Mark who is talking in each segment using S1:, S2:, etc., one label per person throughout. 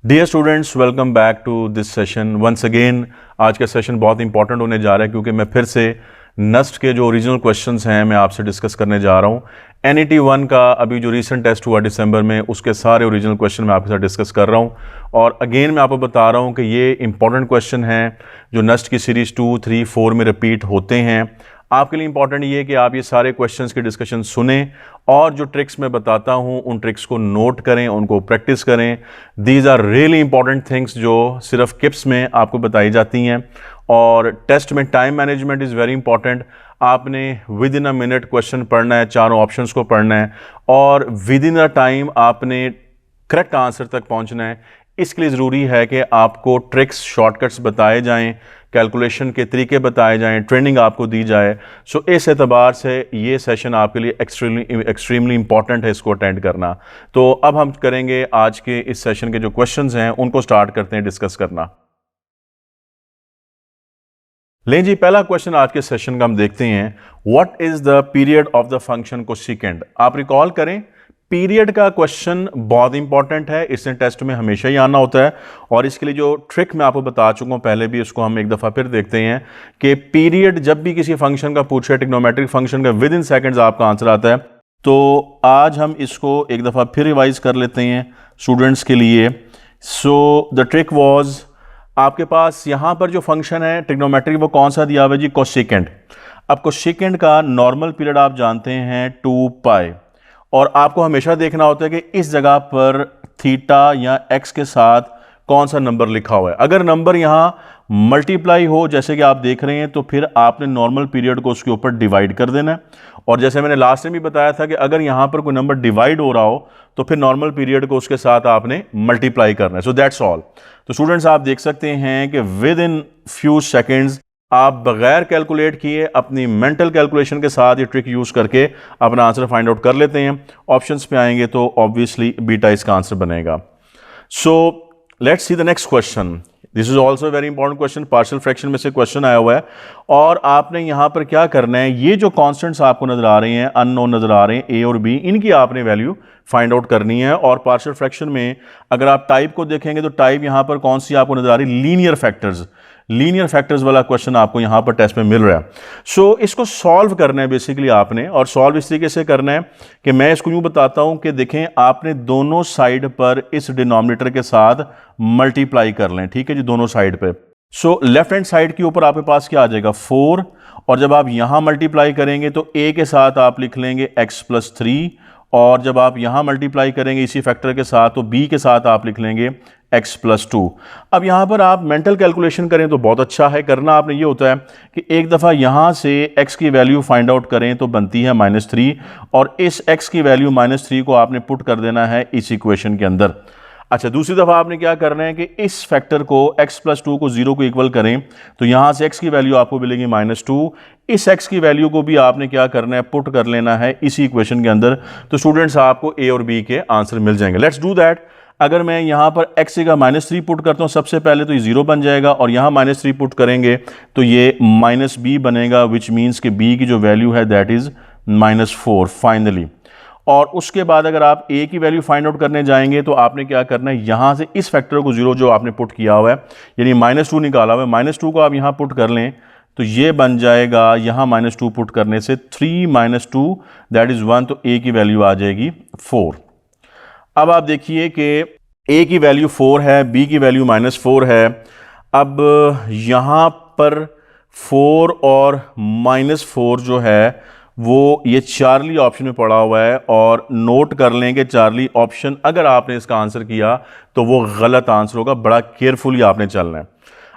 S1: Dear students, welcome back to this session once again. आज का session बहुत important होने जा रहा है क्योंकि मैं फिर से नस्ट के जो ओरिजिनल क्वेश्चंस हैं मैं आपसे डिस्कस करने जा रहा हूँ। NET 1 का अभी जो रीसेंट टेस्ट हुआ दिसंबर में, उसके सारे ओरिजिनल क्वेश्चन मैं आपके साथ डिस्कस कर रहा हूँ। और अगेन मैं आपको बता रहा हूँ कि ये इंपॉर्टेंट क्वेश्चन हैं जो नस्ट की सीरीज़ 2, 3, 4 में रिपीट होते हैं। आपके लिए इंपॉर्टेंट ये है कि आप ये सारे क्वेश्चंस की डिस्कशन सुनें और जो ट्रिक्स मैं बताता हूँ उन ट्रिक्स को नोट करें, उनको प्रैक्टिस करें। These are really important things जो सिर्फ किप्स में आपको बताई जाती हैं। और टेस्ट में time management is very important. आपने within a minute question पढ़ना है, चारों ऑप्शंस को पढ़ना है और विद इन अ टाइम आपने करेक्ट आंसर तक पहुंचना है। इसके लिए ज़रूरी है कि आपको ट्रिक्स, शॉर्टकट्स बताए जाएं, कैलकुलेशन के तरीके बताए जाएं, ट्रेनिंग आपको दी जाए। सो इस एतबार से ये सेशन आपके लिए एक्सट्रीमली इंपॉर्टेंट है इसको अटेंड करना। तो अब हम करेंगे आज के इस सेशन के जो क्वेश्चंस हैं उनको स्टार्ट करते हैं डिस्कस करना। लें जी, पहला क्वेश्चन आज के सेशन का हम देखते हैं। What is the period of the function cosecant. आप रिकॉल करें, पीरियड का क्वेश्चन बहुत इंपॉर्टेंट है, इसने टेस्ट में हमेशा ही आना होता है। और इसके लिए जो ट्रिक मैं आपको बता चुका हूं पहले भी, इसको हम एक दफ़ा फिर देखते हैं कि पीरियड जब भी किसी फंक्शन का पूछे, ट्रिग्नोमेट्रिक फंक्शन का, विद इन सेकेंड्स आपका आंसर आता है। तो आज हम इसको एक दफ़ा फिर रिवाइज कर लेते हैं स्टूडेंट्स के लिए। सो द ट्रिक वॉज, आपके पास यहां पर जो फंक्शन है ट्रिग्नोमेट्रिक वो कौन सा दिया हुआ है जी, कोसेकेंड। अब कोसेकेंड का नॉर्मल पीरियड आप जानते हैं 2 पाई, और आपको हमेशा देखना होता है कि इस जगह पर थीटा या एक्स के साथ कौन सा नंबर लिखा हुआ है। अगर नंबर यहां मल्टीप्लाई हो जैसे कि आप देख रहे हैं तो फिर आपने नॉर्मल पीरियड को उसके ऊपर डिवाइड कर देना है। और जैसे मैंने लास्ट में भी बताया था कि अगर यहां पर कोई नंबर डिवाइड हो रहा हो तो फिर नॉर्मल पीरियड को उसके साथ आपने मल्टीप्लाई करना है। So that's all. तो स्टूडेंट्स, आप देख सकते हैं कि विद इन फ्यू सेकेंड्स आप बगैर कैलकुलेट किए अपनी मेंटल कैलकुलेशन के साथ ये ट्रिक यूज करके अपना आंसर फाइंड आउट कर लेते हैं। ऑप्शंस पे आएंगे तो ऑब्वियसली बीटा इसका आंसर बनेगा। So let's see the next question. This is also very important question, partial fraction में से क्वेश्चन आया हुआ है। और आपने यहां पर क्या करना है, ये जो कॉन्स्टेंट्स आपको नजर आ रहे हैं, अननोन नजर आ रहे हैं, ए और बी, इनकी आपने वैल्यू फाइंड आउट करनी है। और पार्शियल फ्रैक्शन में अगर आप टाइप को देखेंगे तो टाइप यहां पर कौन सी आपको नजर आ रही है, लीनियर फैक्टर्स। लीनियर फैक्टर्स वाला क्वेश्चन आपको यहां पर टेस्ट में मिल रहा है। सो इसको सॉल्व करना है बेसिकली आपने, और सॉल्व इस तरीके से करना है कि मैं इसको यूं बताता हूं कि देखें, आपने दोनों साइड पर इस डिनोमिनेटर के साथ मल्टीप्लाई कर लें। ठीक है जी, दोनों साइड पे। सो लेफ्ट हैंड साइड के ऊपर आपके पास क्या आ जाएगा, 4। और जब आप यहां मल्टीप्लाई करेंगे तो a के साथ आप लिख लेंगे x + 3, और जब आप यहां मल्टीप्लाई करेंगे इसी फैक्टर के साथ तो b के साथ आप लिख लेंगे x + 2। अब यहां पर आप मेंटल कैलकुलेशन करें तो बहुत अच्छा है। करना आपने ये होता है कि एक दफ़ा यहां से x की वैल्यू फाइंड आउट करें तो बनती है -3, और इस x की वैल्यू -3 को आपने पुट कर देना है इस इक्वेशन के अंदर। अच्छा, दूसरी दफ़ा आपने क्या करना है कि इस फैक्टर को x + 2 को 0 को इक्वल करें तो यहां से x की वैल्यू आपको मिलेगी -2। इस x की वैल्यू को भी आपने क्या करना है, पुट कर लेना है इसी इक्वेशन के अंदर। तो स्टूडेंट्स, आपको a और b के आंसर मिल जाएंगे। Let's do that. अगर मैं यहां पर x का -3 पुट करता हूं सबसे पहले तो ये 0 बन जाएगा, और यहां -3 पुट करेंगे तो ये -b बनेगा, विच मीन्स कि b की जो वैल्यू है दैट इज -4 फाइनली। और उसके बाद अगर आप a की वैल्यू फाइंड आउट करने जाएंगे तो आपने क्या करना है, यहां से इस फैक्टर को 0 जो आपने पुट किया हुआ है, यानी -2 निकाला हुआ है, -2 को आप यहां पुट कर लें तो ये बन जाएगा, यहां -2 पुट करने से 3 - 2 दैट इज 1, तो a की वैल्यू आ जाएगी 4। अब आप देखिए कि a की वैल्यू 4 है, b की वैल्यू -4 है। अब यहां पर 4 और -4 जो है वो ये चार्ली ऑप्शन में पड़ा हुआ है, और नोट कर लें कि चार्ली ऑप्शन अगर आपने इसका आंसर किया तो वो गलत आंसर होगा। बड़ा केयरफुली आपने चलना है।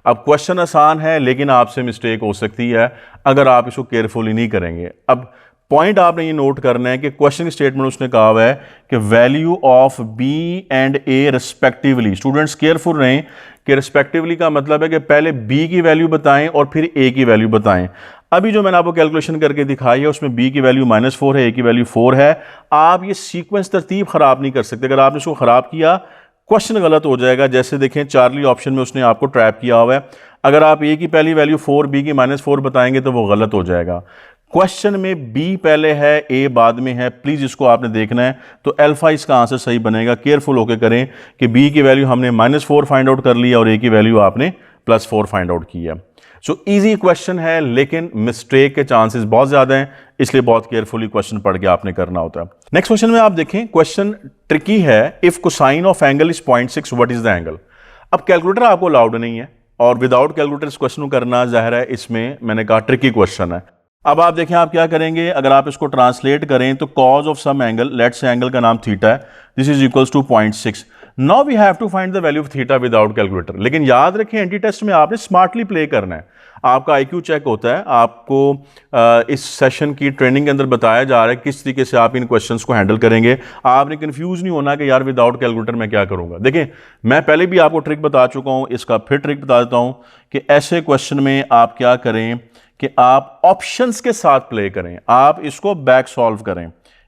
S1: अब क्वेश्चन आसान है लेकिन आपसे मिस्टेक हो सकती है अगर आप इसको केयरफुली नहीं करेंगे। अब पॉइंट आपने ये नोट करना है कि क्वेश्चन की स्टेटमेंट उसने कहा हुआ है कि value of B and A respectively. Students careful रहें कि रिस्पेक्टिवली का मतलब है कि पहले बी की वैल्यू बताएं और फिर ए की वैल्यू बताएं। अभी जो मैंने आपको कैलकुलेशन करके दिखाई है उसमें b की वैल्यू -4 है, a की वैल्यू 4 है। आप ये सीक्वेंस तरतीब खराब नहीं कर सकते। अगर आपने इसको खराब किया क्वेश्चन गलत हो जाएगा। जैसे देखें, चार्ली ऑप्शन में उसने आपको ट्रैप किया हुआ है। अगर आप a की पहली वैल्यू 4, b की -4 बताएंगे तो वो गलत हो जाएगा। क्वेश्चन में बी पहले है, ए बाद में है, प्लीज इसको आपने देखना है। तो अल्फा इसका आंसर सही बनेगा। केयरफुल होकर करें कि बी की वैल्यू हमने -4 फाइंड आउट कर लिया और ए की वैल्यू आपने +4 फाइंड आउट की है। सो इजी क्वेश्चन है, लेकिन मिस्टेक के चांसेस बहुत ज्यादा हैं, इसलिए बहुत केयरफुली क्वेश्चन पढ़ के आपने करना होता है। नेक्स्ट क्वेश्चन में आप देखें, क्वेश्चन ट्रिकी है। If cosine of angle is 0.6 what is the angle. अब कैलकुलेटर आपको अलाउड नहीं है और विदाउट कैलकुलेटर इस क्वेश्चन को करना जाहिर है इसमें मैंने कहा ट्रिकी क्वेश्चन है। अब आप देखें आप क्या करेंगे, अगर आप इसको ट्रांसलेट करें तो cos of some angle, let's say angle का नाम थीटा है, this is equals to 0.6। Now we have to find the value of theta without calculator. लेकिन याद रखें एंटी टेस्ट में आपने स्मार्टली प्ले करना है, आपका आईक्यू चेक होता है, आपको इस सेशन की ट्रेनिंग के अंदर बताया जा रहा है किस तरीके से आप इन क्वेश्चंस को हैंडल करेंगे। आपने कंफ्यूज नहीं होना कि यार विदाउट कैलकुलेटर मैं क्या करूंगा। देखें मैं पहले भी आपको ट्रिक बता चुका हूं, इसका फिर ट्रिक बता देता हूं कि ऐसे क्वेश्चन में आप क्या करें कि आप ऑप्शंस के साथ प्ले करें, आप इसको बैक सॉल्व करें।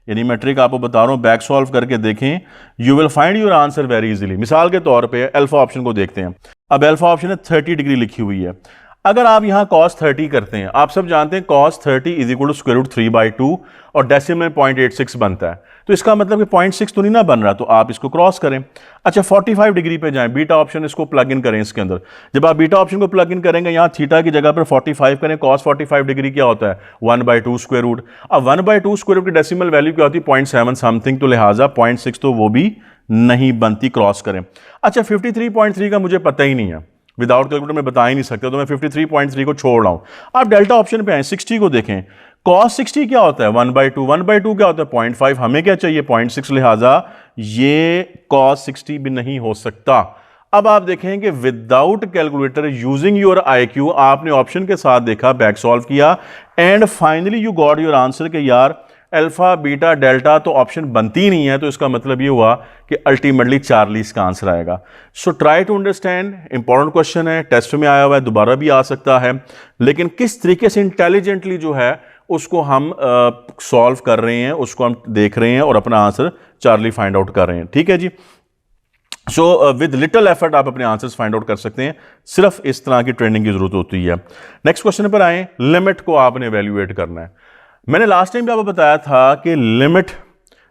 S1: यानी मैं ट्रिक आपको बता रहा हूं, बैक सॉल्व करके देखें, you will find your answer very easily. मिसाल के तौर पे अल्फा ऑप्शन को देखते हैं। अब अल्फा ऑप्शन है 30 डिग्री लिखी हुई है। अगर आप यहां cos 30 करते हैं, आप सब जानते हैं cos 30 is equal to square root 3/2 और डेसिमल में 0.86 बनता है। तो इसका मतलब कि 0.6 तो नहीं ना बन रहा, तो आप इसको क्रॉस करें। अच्छा 45 डिग्री पे जाएं, बीटा ऑप्शन इसको प्लग इन करें इसके अंदर। जब आप बीटा ऑप्शन को प्लग इन करेंगे, यहां थीटा की जगह पर 45 करें, cos 45 डिग्री क्या होता है 1/2 स्क्वायर रूट। अब 1/2 स्क्वायर रूट की डेसिमल वैल्यू क्या होती है 0.7 समथिंग, तो लिहाजा 0.6 तो वो भी नहीं बनती, क्रॉस करें। अच्छा 53.3 का मुझे पता ही नहीं है, विदाउट कैलकुलेटर में बता ही नहीं सकते, तो मैं 53.3 को छोड़ रहा हूं। आप डेल्टा ऑप्शन पे आए, 60 को देखें, cos 60 क्या होता है 1/2, 1/2 क्या होता है 0.5, हमें क्या चाहिए 0.6, लिहाजा ये cos 60 भी नहीं हो सकता। अब आप देखें कि without calculator using your IQ आपने ऑप्शन के साथ देखा, बैक सॉल्व किया and finally you got your answer कि यार अल्फा बीटा डेल्टा तो ऑप्शन बनती नहीं है, तो इसका मतलब ये हुआ कि अल्टीमेटली चार्ली इसका आंसर आएगा। So try to understand, important question है, टेस्ट में आया हुआ है, दोबारा भी आ सकता है, लेकिन किस तरीके से इंटेलिजेंटली जो है उसको हम सॉल्व कर रहे हैं, उसको हम देख रहे हैं और अपना आंसर चार्ली फाइंड आउट कर रहे हैं। ठीक है जी। सो विद लिटिल एफर्ट आप अपने आंसर्स फाइंड आउट कर सकते हैं, सिर्फ इस तरह की ट्रेनिंग की जरूरत होती है। नेक्स्ट क्वेश्चन पर आए, लिमिट को आपने एवेल्युएट करना है। मैंने लास्ट टाइम भी आपको बताया था कि लिमिट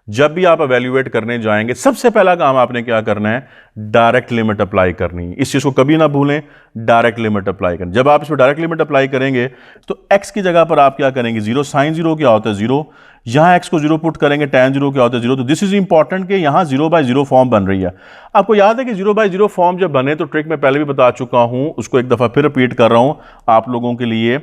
S1: जब भी आप एवेल्युएट करने जाएंगे, सबसे पहला काम आपने क्या करना है, डायरेक्ट लिमिट अप्लाई करनी है। इस चीज को कभी ना भूलें, डायरेक्ट लिमिट अप्लाई करनी। जब आप इस पर डायरेक्ट लिमिट अप्लाई करेंगे तो x की जगह पर आप क्या करेंगे 0, साइन 0 क्या होता है 0, यहां x को 0 पुट करेंगे, tan 0 क्या होता है 0। तो दिस इज इंपॉर्टेंट कि यहां 0/0 फॉर्म बन रही है। आपको याद है कि 0/0 फॉर्म जब बने तो ट्रिक मैं पहले भी बता चुका हूं, उसको एक दफा फिर रिपीट कर रहा हूं आप लोगों के लिए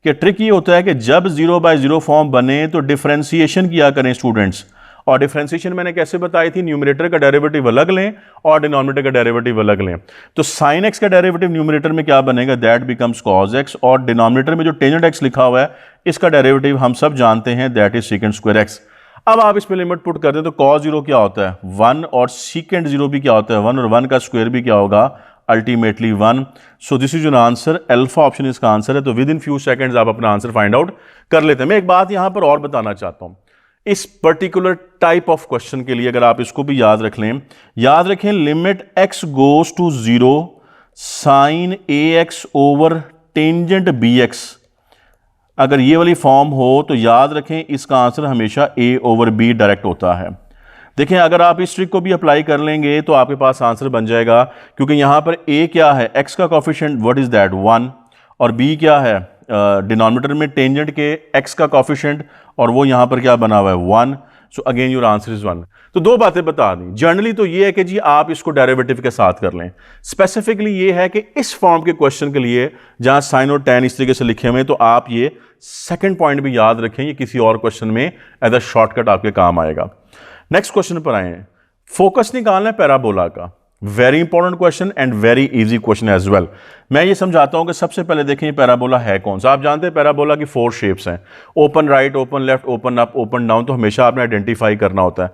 S1: कि ट्रिक ये होता है कि जब 0/0 फॉर्म बने तो डिफरेंशिएशन किया करें स्टूडेंट्स। और डिफरेंशिएशन मैंने कैसे बताई थी, न्यूमरेटर का डेरिवेटिव अलग लें और डिनोमिनेटर का डेरिवेटिव अलग लें। तो sin x का डेरिवेटिव न्यूमरेटर में क्या बनेगा, दैट बिकम्स cos x, और डिनोमिनेटर में जो टेंजेंट x लिखा हुआ है इसका डेरिवेटिव हम सब जानते हैं, that is second square x। अब आप इसमें लिमिट पुट करते हैं तो cos 0 क्या होता है 1 और सेकंड 0 भी क्या होता है 1 और 1 का स्क्वायर भी क्या होगा ultimately 1। So this is your answer, alpha option इसका आंसर है। तो विद इन फ्यू सेकंड्स आप अपना आंसर फाइंड आउट कर लेते हैं। मैं एक बात यहां पर और बताना चाहता हूं, इस पर्टिकुलर टाइप ऑफ क्वेश्चन के लिए अगर आप इसको भी याद रख लें, याद रखें limit x goes to 0 sine ax over tangent bx, अगर ये वाली फॉर्म हो तो याद रखें इसका आंसर हमेशा a ओवर b डायरेक्ट होता है। देखें अगर आप इस ट्रिक को भी अप्लाई कर लेंगे तो आपके पास आंसर बन जाएगा, क्योंकि यहां पर a क्या है x का कोफिशिएंट व्हाट इज दैट 1, और b क्या है डिनोमिनेटर में टेंजेंट के x का कोफिशिएंट, और वो यहां पर क्या बना हुआ है 1। So again your answer is 1। तो दो बातें बता दी, जनरली तो ये है कि जी आप इसको डेरिवेटिव के साथ कर लें, स्पेसिफिकली ये है कि इस फॉर्म के क्वेश्चन के लिए जहां साइन और tan इस तरीके से लिखे हुए हैं, तो आप ये सेकंड पॉइंट भी याद रखें, ये किसी और क्वेश्चन में एज अ शॉर्टकट आपके काम आएगा। नेक्स्ट क्वेश्चन पर आए, फोकस निकालना है पैराबोला का, very important question and very easy question as well. मैं ये समझाता हूं कि सबसे पहले देखें पैराबोला है कौन सा। आप जानते हैं पैराबोला की 4 शेप्स हैं, open right, open left, open up, open down, तो हमेशा आपने आइडेंटिफाई करना होता है।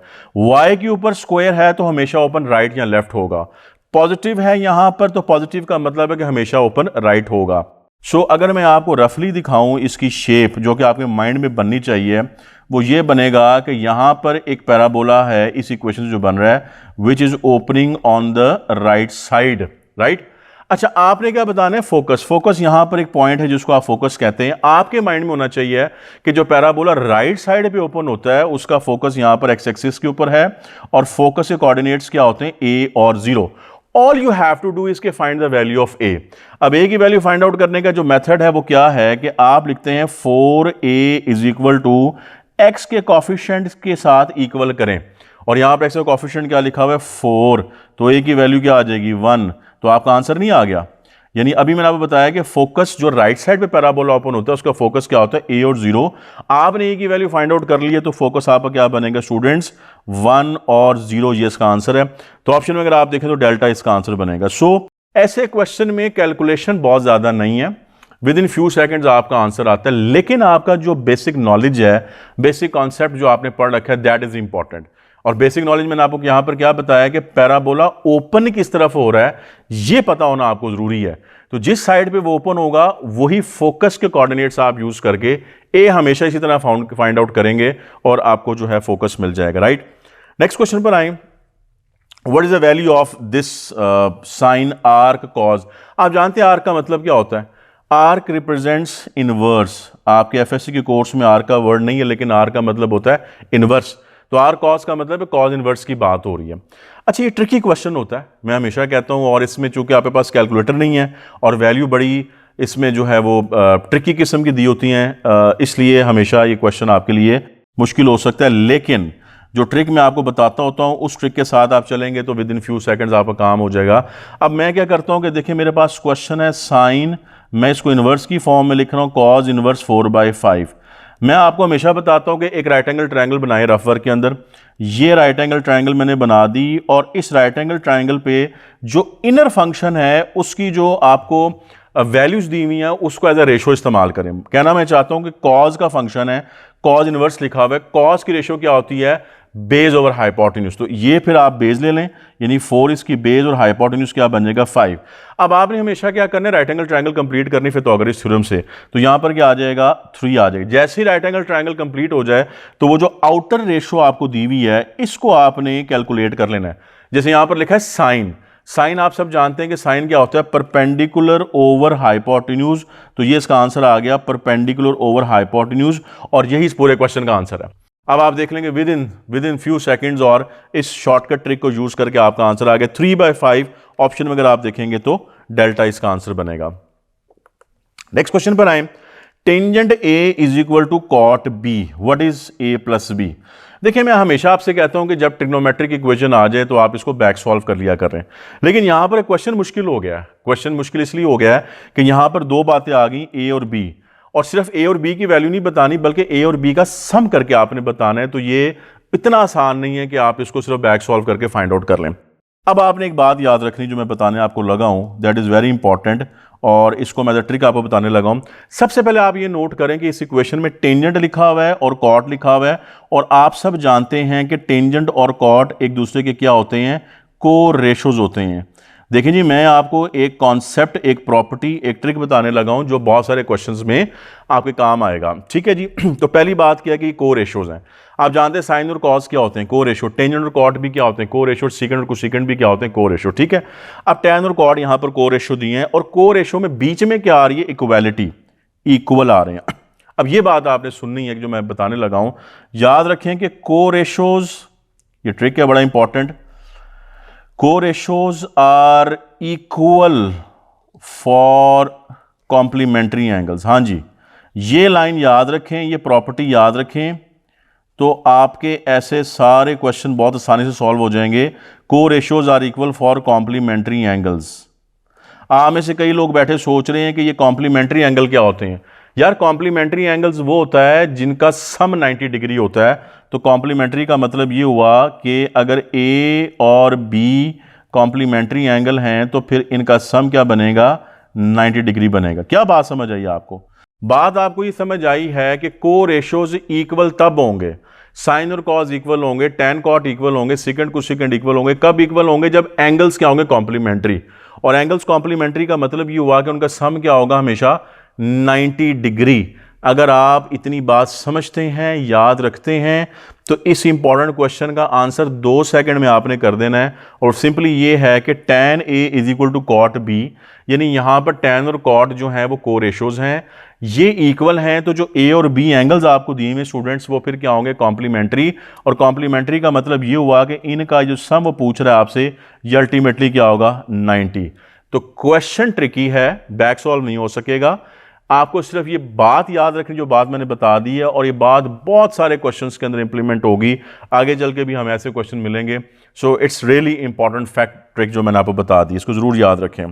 S1: वाई के ऊपर स्क्वायर है तो हमेशा ओपन राइट या लेफ्ट होगा, पॉजिटिव है यहां पर तो पॉजिटिव का मतलब है कि हमेशा ओपन राइट होगा। सो अगर मैं आपको रफली दिखाऊं इसकी शेप जो कि आपके माइंड में बननी चाहिए, वो ये बनेगा कि यहां पर एक पैराबोला है इस इक्वेशन जो बन रहा है, which is opening on the right side, right. अच्छा, आपने क्या बताना है? फोकस। फोकस यहां पर एक पॉइंट है जिसको आप फोकस कहते हैं। आपके माइंड में होना चाहिए कि जो पैराबोला राइट साइड पे ओपन होता है उसका फोकस यहां पर एक्स एक्सिस के ऊपर है और फोकस के कोऑर्डिनेट्स क्या होते हैं? ए और 0। All you have to do is K find the value of A. अब ए की वैल्यू फाइंड आउट करने का जो मेथड है वो क्या है कि आप लिखते हैं 4a is equal to X के कॉफिशिएंट के साथ इक्वल करें, और यहां पर एक्स का कॉफिशिएंट क्या लिखा हुआ है? 4। तो ए की वैल्यू क्या आ जाएगी? 1। तो आपका आंसर नहीं आ गया। यानी अभी मैंने आपको बताया कि फोकस जो राइट साइड पे पैराबोला ओपन होता है उसका फोकस क्या होता है? ए और 0। आपने ए की वैल्यू फाइंड आउट कर ली है तो फोकस आपका क्या बनेगा स्टूडेंट्स? 1 और 0, ये इसका आंसर है। तो ऑप्शन में अगर आप देखें तो डेल्टा इसका आंसर बनेगा। सो ऐसे क्वेश्चन में कैलकुलेशन बहुत ज्यादा नहीं है, विद इन फ्यू सेकेंड्स आपका आंसर आता है, लेकिन आपका जो बेसिक नॉलेज है, बेसिक कॉन्सेप्ट जो आपने पढ़ रखा है, दैट इज इंपॉर्टेंट। और बेसिक नॉलेज मैंने आपको यहां पर क्या बताया कि पैराबोला ओपन किस तरफ हो रहा है यह पता होना आपको जरूरी है। तो जिस साइड पे वो ओपन होगा वही फोकस के कोऑर्डिनेट्स आप यूज करके ए हमेशा इसी तरह फाइंड आउट करेंगे और आपको जो है फोकस मिल जाएगा। राइट, नेक्स्ट क्वेश्चन पर आए। What is the value of this sine arc cos? आप जानते हैं आर्क का मतलब क्या होता है? Arc represents inverse. आपके एफएससी के कोर्स में आर्क का वर्ड नहीं है, लेकिन आर्क का मतलब होता है इनवर्स। तो आर कॉज का मतलब है कॉज इनवर्स की बात हो रही है। अच्छा, ये ट्रिकी क्वेश्चन होता है, मैं हमेशा कहता हूं, और इसमें चूंकि आपके पास कैलकुलेटर नहीं है और वैल्यू बड़ी इसमें जो है वो ट्रिकी किस्म की दी होती हैं, इसलिए हमेशा ये क्वेश्चन आपके लिए मुश्किल हो सकता है। लेकिन जो ट्रिक मैं आपको बताता होता हूं उस ट्रिक के साथ आप चलेंगे तो विद इन फ्यू सेकंड्स आपका काम हो जाएगा। अब मैं क्या करता हूं कि देखिए मेरे पास क्वेश्चन है साइन, मैं इसको इनवर्स की फॉर्म में लिख रहा हूं, कॉज इनवर्स 4/5। मैं आपको हमेशा बताता हूं कि एक राइट एंगल ट्रायंगल बनाए रफ वर्क के अंदर। ये राइट एंगल ट्रायंगल मैंने बना दी और इस राइट एंगल ट्रायंगल पे जो इनर फंक्शन है उसकी जो आपको वैल्यूज दी हुई है उसको एज अ रेशो इस्तेमाल करें। कहना मैं चाहता हूं कि कॉज का फंक्शन है, कॉज इनवर्स लिखा हुआ है, कॉज की रेशो क्या होती है? Base over hypotenuse. तो ये फिर आप बेस ले लें, यानी 4 इसकी बेस और हाइपोटेन्यूज क्या बन जाएगा? 5। अब आपने हमेशा क्या करना है? राइट एंगल ट्रायंगल कंप्लीट करनी फिथागोरस थ्योरम से। तो यहां पर क्या आ जाएगा? 3 आ जाएगा। जैसे ही राइट एंगल ट्रायंगल कंप्लीट हो जाए तो वो जो आउटर रेशो आपको दी हुई है इसको आपने कैलकुलेट कर लेना है। जैसे यहां पर लिखा है साइन, साइन आप सब जानते हैं कि साइन क्या होता है? Perpendicular over hypotenuse. तो ये इसका आंसर आ गया, परपेंडिकुलर ओवर हाइपोटेन्यूज, और यही इस पूरे क्वेश्चन का आंसर है। अब आप देख लेंगे विद इन फ्यू सेकंड्स, और इस शॉर्टकट ट्रिक को यूज करके आपका आंसर आ गया 3/5। ऑप्शन में अगर आप देखेंगे तो डेल्टा इसका आंसर बनेगा। नेक्स्ट क्वेश्चन पर आए। Tangent A is equal to cot B, what is A plus B? देखिए मैं हमेशा आपसे कहता हूं कि जब ट्रिग्नोमेट्रिक इक्वेशन आ जाए तो आप इसको बैक सॉल्व कर लिया कर रहे हैं, लेकिन यहां पर क्वेश्चन मुश्किल हो गया है। क्वेश्चन मुश्किल इसलिए हो गया है कि यहां पर दो बातें आ गई, ए और बी, और सिर्फ ए और बी की वैल्यू नहीं बतानी बल्कि ए और बी का सम करके आपने बताना है। तो ये इतना आसान नहीं है कि आप इसको सिर्फ बैक सॉल्व करके फाइंड आउट कर लें। अब आपने एक बात याद रखनी जो मैं बताने आपको लगा हूं, दैट इज वेरी इंपॉर्टेंट, और इसको मैं ट्रिक आपको बताने लगा हूं। सबसे पहले आप ये नोट करें कि इस इक्वेशन में टेंजेंट लिखा हुआ है और कॉट लिखा हुआ है, और आप सब जानते हैं कि टेंजेंट और कॉट एक दूसरे के क्या होते हैं? को रेशोज होते हैं। देखिए जी, मैं आपको एक कॉन्सेप्ट, एक प्रॉपर्टी, एक ट्रिक बताने लगा हूं जो बहुत सारे क्वेश्चंस में आपके काम आएगा। ठीक है जी। तो पहली बात क्या है कि को रेशोज हैं। आप जानते हैं साइन और कॉस क्या होते हैं? को रेशो। टेंजेंट और कॉट भी क्या होते हैं? को रेशो। सेकंड और कोसेकेंट भी क्या होते हैं? को रेशो। ठीक है। अब टैन और कॉट यहां पर को रेशो दिए हैं, और को रेशो में बीच में क्या आ रही है? इक्वालिटी, इक्वल आ रहे हैं। अब ये बात आपने सुननी है जो मैं बताने लगा हूं। याद रखें कि को रेशोज, ये ट्रिक है बड़ा important, co ratios are equal for complementary angles. हाँ जी, ये लाइन याद रखें, ये प्रॉपर्टी याद रखें, तो आपके ऐसे सारे क्वेश्चन बहुत आसानी से सॉल्व हो जाएंगे। Co ratios are equal for complementary angles. आप में से कई लोग बैठे सोच रहे हैं कि ये कॉम्प्लीमेंट्री एंगल क्या होते हैं? यार कॉम्प्लीमेंट्री एंगल्स वो होता है जिनका सम 90 डिग्री होता है। तो कॉम्प्लीमेंट्री का मतलब ये हुआ कि अगर ए और बी कॉम्प्लीमेंट्री एंगल हैं तो फिर इनका सम क्या बनेगा? 90 डिग्री बनेगा। क्या बात समझ आई आपको? बात आपको ये समझ आई है कि को रेशोज इक्वल तब होंगे, साइन और कॉस इक्वल होंगे, टैन कॉट इक्वल होंगे, सेकंड कोसेकेंट इक्वल होंगे। कब इक्वल होंगे? जब एंगल्स क्या होंगे? कॉम्प्लीमेंट्री। और एंगल्स कॉम्प्लीमेंट्री का मतलब ये हुआ कि उनका सम क्या होगा? हमेशा 90 डिग्री। अगर आप इतनी बात समझते हैं, याद रखते हैं, तो इस इंपॉर्टेंट क्वेश्चन का आंसर 2 सेकंड में आपने कर देना है। और सिंपली ये है कि tan A is equal to cot B, यानी यहाँ पर tan और cot जो हैं वो को रेशोज हैं, ये इक्वल हैं, तो जो A और B एंगल्स आपको दिए हुए स्टूडेंट्स वो फिर क्या होंगे, कॉम्प्लीमेंट्री। और कॉम्प्लीमेंट्री का मतलब ये हुआ कि इनका जो सम वो पूछ रहा है आपसे, ये अल्टीमेटली क्या होगा, 90। तो क्वेश्चन ट्रिकी है, बैक सॉल्व नहीं हो सकेगा। आपको सिर्फ ये बात याद रखनी जो बात मैंने बता दी है, और ये बात बहुत सारे क्वेश्चंस के अंदर इंप्लीमेंट होगी, आगे चल के भी हमें ऐसे क्वेश्चन मिलेंगे। So it's really important fact trick जो मैंने आपको बता दी, इसको जरूर याद रखें।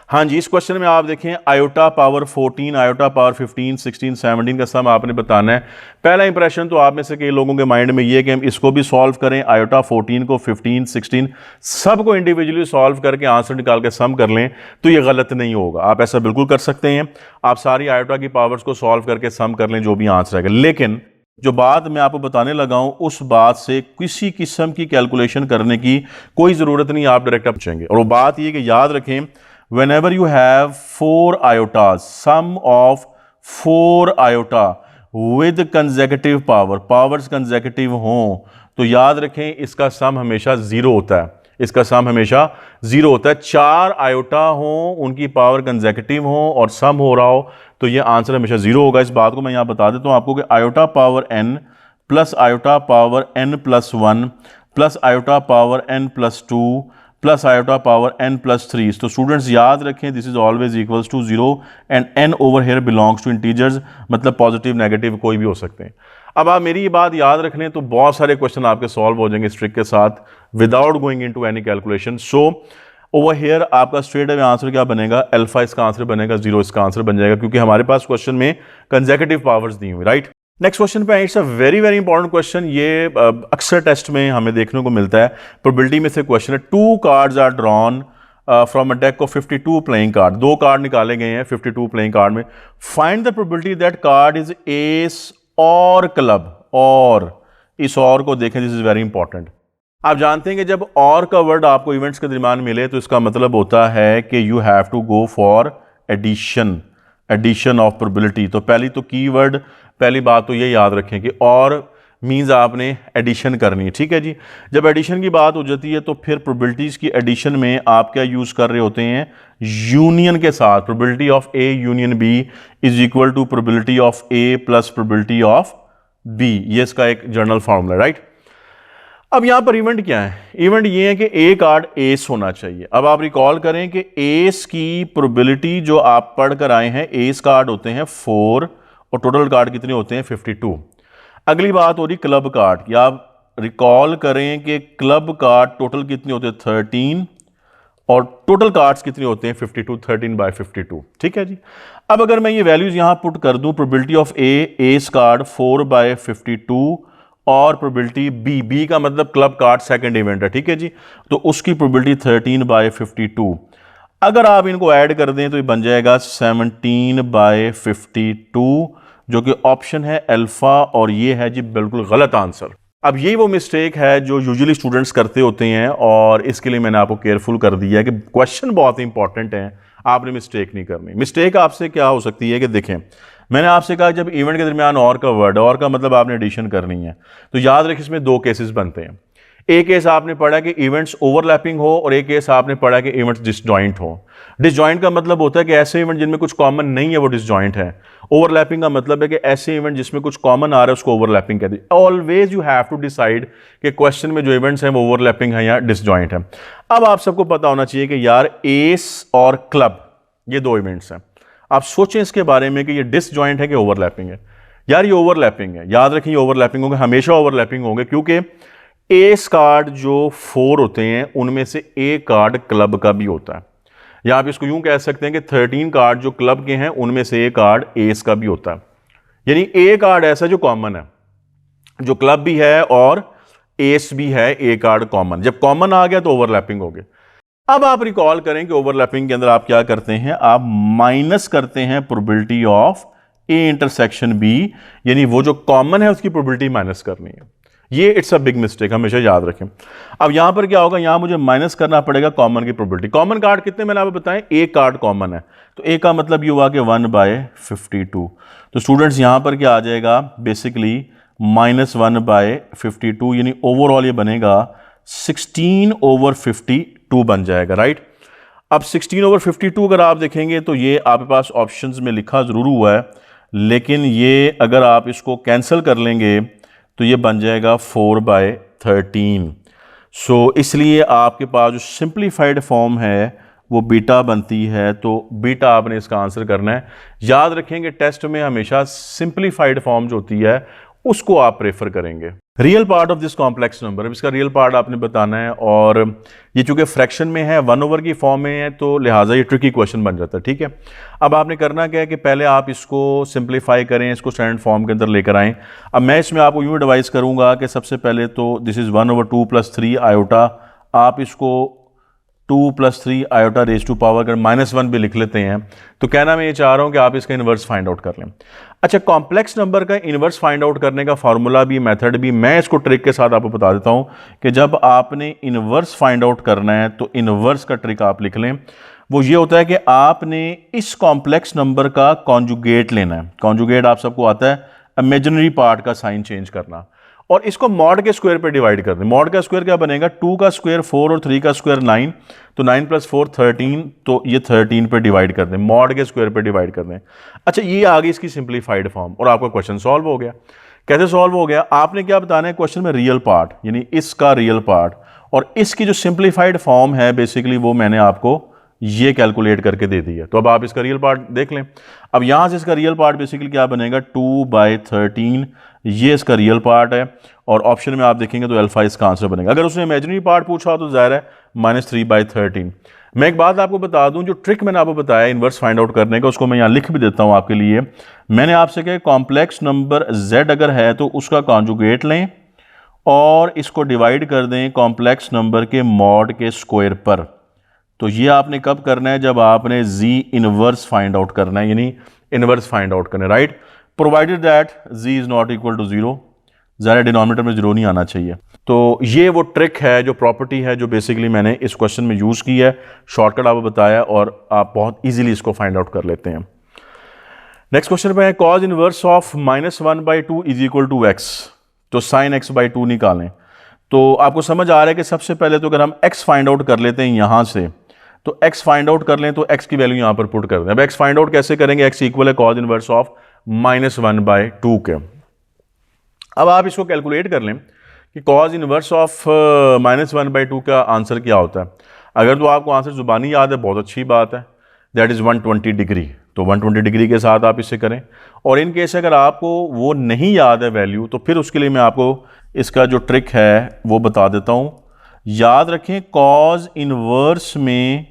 S1: हाँ जी, इस क्वेश्चन में आप देखें आयोटा पावर 14, आयोटा पावर 15, 16, 17 का सम आपने बताना है। पहला इंप्रेशन तो आप में से कई लोगों के माइंड में ये है कि हम इसको भी सॉल्व करें, आयोटा 14 को, 15, 16 सबको इंडिविजुअली सॉल्व करके आंसर निकाल के सम कर लें, तो ये गलत नहीं होगा। आप ऐसा बिल्कुल कर सकते हैं, आप सारी आयोटा की पावर्स को सॉल्व करके सम कर लें, जो भी आंसर आएगा। लेकिन जो बात मैं आपको बताने लगा हूं, उस बात से किसी किस्म की कैलकुलेशन करने की कोई ज़रूरत नहीं, आप डायरेक्ट पूछेंगे। और वो बात ये कि याद रखें, whenever you have 4 iotas, sum of 4 iota with consecutive power, powers consecutive हों, तो याद रखें इसका सम हमेशा 0 होता है, इसका सम हमेशा 0 होता है। 4 आयोटा हों, उनकी पावर कंसेक्यूटिव हो और सम हो रहा हो, तो ये आंसर हमेशा 0 होगा। इस बात को मैं यहाँ बता देता हूँ आपको कि iota power n plus iota power n plus 1 plus iota power n plus 2 plus iota power n plus 3। तो स्टूडेंट्स याद रखें, this is always equals to 0 and n over here belongs to integers, मतलब positive negative कोई भी हो सकते हैं। अब आप मेरी ये बात याद रख लें तो बहुत सारे क्वेश्चन आपके सॉल्व हो जाएंगे इस ट्रिक के साथ, without going into any calculation. So over here आपका स्ट्रेट अवे आंसर क्या बनेगा, अल्फा इसका आंसर बनेगा, 0 इसका आंसर बन जाएगा, क्योंकि हमारे पास क्वेश्चन में कंसेक्यूटिव पावर्स दी हुई, राइट। नेक्स्ट क्वेश्चन पे it's a very very important question, ये अक्सर टेस्ट में हमें देखने को मिलता है, प्रोबेबिलिटी में से क्वेश्चन है। 2 cards are drawn from a deck of 52 playing card, 2 card निकाले गए हैं 52 प्लेइंग कार्ड में। Find the probability that card is ace और क्लब, और इस और को देखें, दिस इज वेरी इंपॉर्टेंट। आप जानते हैं कि जब और का वर्ड आपको इवेंट्स के दरमियान मिले तो इसका मतलब होता है कि you have to go for addition, addition of probability. तो पहली तो कीवर्ड, पहली बात तो ये याद रखें कि और मीन्स आपने एडिशन करनी है, ठीक है जी। जब एडिशन की बात हो जाती है तो फिर प्रोबेबिलिटीज़ की एडिशन में आप क्या यूज़ कर रहे होते हैं, यूनियन के साथ। Probability of A union B is equal to probability of A plus probability of B, ये इसका एक जनरल फार्मूला, राइट। अब यहां पर इवेंट क्या है, इवेंट ये है कि ए कार्ड एस होना चाहिए। अब आप रिकॉल करें कि एस की प्रोबेबिलिटी जो आप पढ़ कर आए हैं, एस कार्ड होते हैं 4 और टोटल कार्ड कितने होते हैं 52। अगली बात हो रही क्लब कार्ड की, आप रिकॉल करें कि क्लब कार्ड टोटल कितने होते हैं 13 और टोटल कार्ड्स कितने होते हैं 52, 13/52, ठीक है जी। अब अगर मैं ये वैल्यूज यहां पुट कर दूं, प्रोबेबिलिटी ऑफ एस कार्ड 4/52 और प्रोबेबिलिटी बी का मतलब क्लब कार्ड सेकंड इवेंट है, ठीक है जी, तो उसकी प्रोबेबिलिटी 13/52। अगर आप इनको ऐड कर दें तो ये बन जाएगा 17/52, जो कि ऑप्शन है अल्फा, और ये है जी बिल्कुल गलत आंसर। अब यही वो मिस्टेक है जो यूजुअली स्टूडेंट्स करते होते हैं, और इसके लिए मैंने आपको केयरफुल कर दिया है कि क्वेश्चन बहुत इंपॉर्टेंट है, आपने मिस्टेक नहीं करनी। मिस्टेक आपसे क्या हो सकती है कि देखें, मैंने आपसे कहा जब इवेंट के दरमियान और का वर्ड, और का मतलब आपने एडिशन करनी है, तो याद रखिए इसमें 2 केसेस बनते हैं। एक केस आपने पढ़ा कि इवेंट्स ओवरलैपिंग हो, और एक केस आपने पढ़ा कि इवेंट्स डिसजॉइंट हो। डिसजॉइंट का मतलब होता है कि ऐसे इवेंट जिनमें कुछ कॉमन नहीं है वो डिसजॉइंट है। ओवरलैपिंग का मतलब है कि ऐसे इवेंट जिसमें कुछ कॉमन आ रहा है उसको ओवरलैपिंग कहते हैं। Always you have to decide कि क्वेश्चन में जो इवेंट्स हैं वो ओवरलैपिंग है या डिसजॉइंट है। अब आप सबको पता होना चाहिए कि यार एस और क्लब ये 2 इवेंट्स हैं। आप सोचें इसके बारे में कि ये डिसजॉइंट है कि ओवरलैपिंग है। यार ये ओवरलैपिंग है, याद रखें ये ओवरलैपिंग होंगे, हमेशा ओवरलैपिंग होंगे, क्योंकि एस कार्ड जो 4 होते हैं उनमें से ए कार्ड क्लब का भी होता है, या आप इसको यूं कह सकते हैं कि 13 कार्ड जो क्लब के हैं उनमें से ए कार्ड एस का भी होता है। यानी ए कार्ड ऐसा जो कॉमन है, जो क्लब भी है और एस भी है, ए कार्ड कॉमन। जब कॉमन आ गया तो ओवरलैपिंग हो गया। अब आप रिकॉल करें कि ओवरलैपिंग के अंदर आप क्या करते हैं, आप माइनस करते हैं probability of A intersection B, यानी वो जो कॉमन है उसकी प्रोबेबिलिटी माइनस करनी है। ये इट्स अ बिग मिस्टेक, हमेशा याद रखें। अब यहां पर क्या होगा, यहां मुझे माइनस करना पड़ेगा कॉमन की प्रोबेबिलिटी। कॉमन कार्ड कितने मैंने आपको बताएं, एक कार्ड कॉमन है, तो ए का मतलब ये हुआ कि 1/52। तो स्टूडेंट्स यहां पर क्या आ जाएगा, बेसिकली -1/52, यानी ओवरऑल ये बनेगा 16/52 बन जाएगा, राइट। अब 16/52 अगर आप देखेंगे तो ये आपके पास ऑप्शंस में लिखा ज़रूर हुआ है, लेकिन ये अगर आप इसको कैंसिल कर लेंगे तो ये बन जाएगा 4/13। सो इसलिए आपके पास जो सिंप्लीफाइड फॉर्म है वो बीटा बनती है, तो बीटा आपने इसका आंसर करना है। याद रखेंगे टेस्ट में हमेशा सिंप्लीफाइड फॉर्म जो होती है उसको आप प्रेफर करेंगे। Real part of this complex number, अब इसका रियल पार्ट आपने बताना है, और ये चूंकि फ्रैक्शन में है, 1/, की फॉर्म में है, तो लिहाजा ये ट्रिकी क्वेश्चन बन जाता है, ठीक है। अब आपने करना क्या है कि पहले आप इसको सिंप्लीफाई करें, इसको स्टैंडर्ड फॉर्म के अंदर लेकर आएँ। अब मैं इसमें आपको यूँ एडवाइस करूँगा कि सबसे पहले तो दिस इज़ 1/2 + 3 आयोटा, आप इसको 2 + 3 आयोटा रेज टू पावर अगर -1 भी लिख लेते हैं, तो कहना मैं ये चाह रहा हूँ कि आप इसका इन्वर्स फाइंड आउट कर लें। अच्छा, कॉम्प्लेक्स नंबर का इन्वर्स फाइंड आउट करने का फार्मूला भी, मेथड भी मैं इसको ट्रिक के साथ आपको बता देता हूँ कि जब आपने इन्वर्स फाइंड आउट करना है तो इन्वर्स का ट्रिक आप लिख लें। वो ये होता है कि आपने इस कॉम्प्लेक्स नंबर का कॉन्जुगेट लेना है। कॉन्जुगेट आप सबको आता है, इमेजिनरी पार्ट का साइन चेंज करना, और इसको मॉड के स्क्वायर पे डिवाइड कर दें। मॉड का स्क्वायर क्या बनेगा, 2 का स्क्वायर 4 और 3 का स्क्वायर 9, तो 9 + 4 13, तो ये 13 पे डिवाइड कर दें, मॉड के स्क्वायर पे डिवाइड कर दें। अच्छा, ये आ गई इसकी सिंप्लीफाइड फॉर्म और आपका क्वेश्चन सॉल्व हो गया। कैसे सॉल्व हो गया, आपने क्या बताना है क्वेश्चन में, रियल पार्ट, यानी इसका रियल पार्ट, और इसकी जो सिंप्लीफाइड फॉर्म है बेसिकली वो मैंने आपको ये कैलकुलेट करके दे दी है। तो अब आप इसका रियल पार्ट देख लें। अब यहां से इसका रियल पार्ट बेसिकली क्या बनेगा, 2/13, ये इसका रियल पार्ट है, और ऑप्शन में आप देखेंगे तो अल्फा इसका आंसर बनेगा। अगर उसने इमेजिनरी पार्ट पूछा तो जाहिर है -3/13। मैं एक बात आपको बता दूं, जो ट्रिक मैंने आपको बताया इन्वर्स फाइंड आउट करने का, उसको मैं यहां लिख भी देता हूं आपके लिए। मैंने आपसे कहा कॉम्प्लेक्स नंबर z अगर है तो उसका कॉन्जुगेट लें और इसको डिवाइड कर दें कॉम्प्लेक्स नंबर के मॉड के स्क्वायर पर। तो ये आपने कब करना है, जब आपने z इनवर्स फाइंड आउट करना है, यानी इनवर्स फाइंड आउट करना है, right. Provided that z is not equal to 0, ज़्यादा डिनोमिनेटर में 0 नहीं आना चाहिए। तो ये वो ट्रिक है, जो प्रॉपर्टी है, जो बेसिकली मैंने इस क्वेश्चन में यूज़ की है। शॉर्टकट आपको बताया और आप बहुत ईजिली इसको फाइंड आउट कर लेते हैं। नेक्स्ट क्वेश्चन पे है, cos inverse of -1/2 is equal to x, तो sin x/2 निकालें। तो आपको समझ आ रहा है कि सबसे पहले तो अगर हम x फाइंड आउट कर लेते हैं यहां से, तो x फाइंड आउट कर लें तो x की वैल्यू यहां पर पुट कर दें। अब x फाइंड आउट कैसे करेंगे, x इक्वल है कॉज इनवर्स ऑफ -1/2 के। अब आप इसको कैलकुलेट कर लें कि कॉज इनवर्स ऑफ -1/2 का आंसर क्या होता है। अगर तो आपको आंसर जुबानी याद है बहुत अच्छी बात है, दैट इज़ 120 डिग्री, तो 120 डिग्री के साथ आप इसे करें। और इन केस अगर आपको वो नहीं याद है वैल्यू, तो फिर उसके लिए मैं आपको इसका जो ट्रिक है वो बता देता हूँ। याद रखें, कॉज इनवर्स में